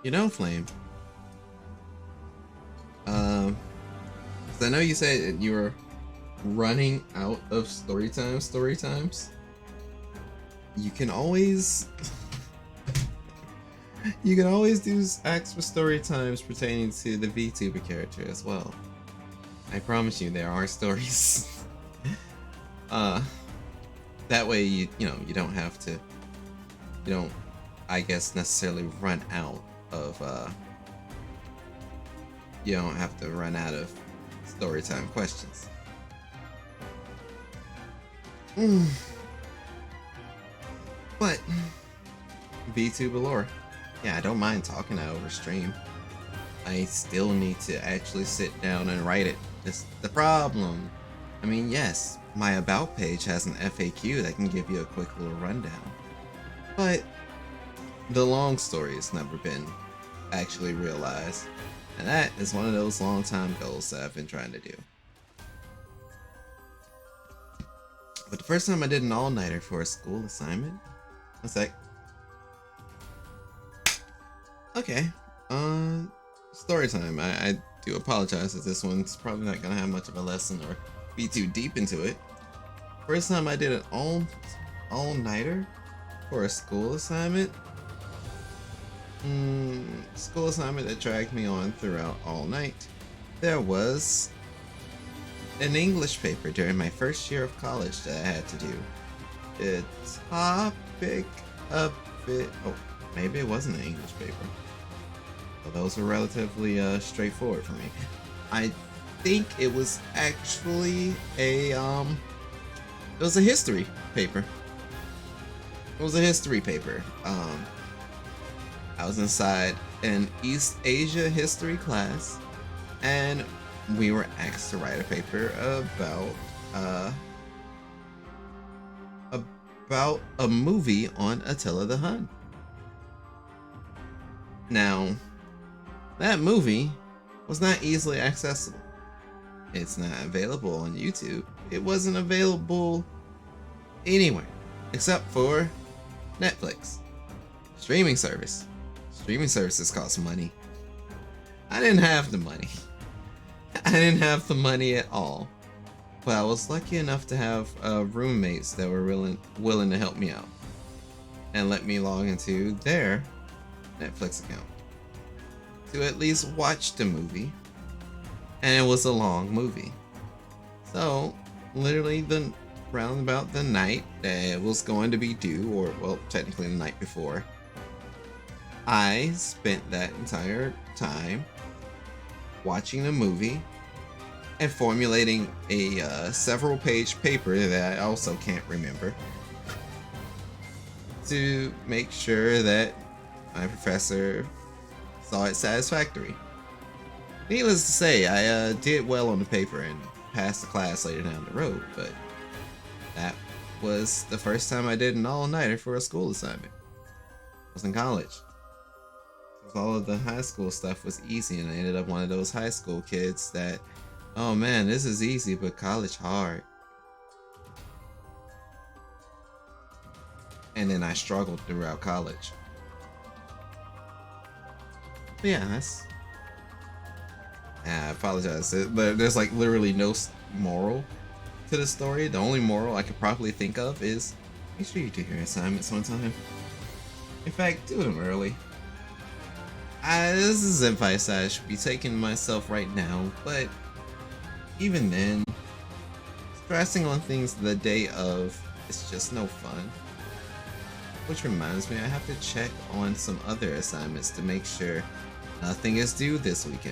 You know, Flame. 'Cause I know you said you were running out of story times. You can always you can always do acts for story times pertaining to the VTuber character as well. I promise you there are stories. uh that way you don't have to, you don't, I guess, necessarily run out of you don't have to run out of storytime questions. But VTuber lore, yeah, I don't mind talking that over stream. I still need to actually sit down and write it. That's the problem. I mean, yes, my about page has an FAQ that can give you a quick little rundown, but the long story has never been actually realized, and that is one of those long time goals that I've been trying to do. But the first time I did an all-nighter for a school assignment, I was like, okay, story time. I do apologize that this one's probably not gonna have much of a lesson or be too deep into it. First time I did an all-nighter for a school assignment. School assignment that dragged me on throughout all night. There was an English paper during my first year of college that I had to do. The topic of it, oh, maybe it wasn't an English paper. Well, those were relatively straightforward for me. I think it was actually it was a history paper. It was a history paper. I was inside an East Asia history class, and we were asked to write a paper about a movie on Attila the Hun. Now, that movie was not easily accessible. It's not available on YouTube. It wasn't available anywhere except for Netflix. Streaming service. Streaming services cost money. I didn't have the money. I didn't have the money at all. But I was lucky enough to have roommates that were willing to help me out and let me log into their Netflix account to at least watch the movie. And it was a long movie. So, literally round about the night that it was going to be due, or well, technically the night before, I spent that entire time watching the movie and formulating a several page paper that I also can't remember to make sure that my professor saw it satisfactory. Needless to say, I did well on the paper and passed the class later down the road, but that was the first time I did an all-nighter for a school assignment. I was in college. All of the high school stuff was easy, and I ended up one of those high school kids that, oh man, this is easy, but college hard. And then I struggled throughout college. But yeah, I apologize. There's like literally no moral to the story. The only moral I could probably think of is make sure you do your assignments on time. In fact, do them early. This is advice I should be taking myself right now, but even then, stressing on things the day of is just no fun. Which reminds me, I have to check on some other assignments to make sure nothing is due this weekend.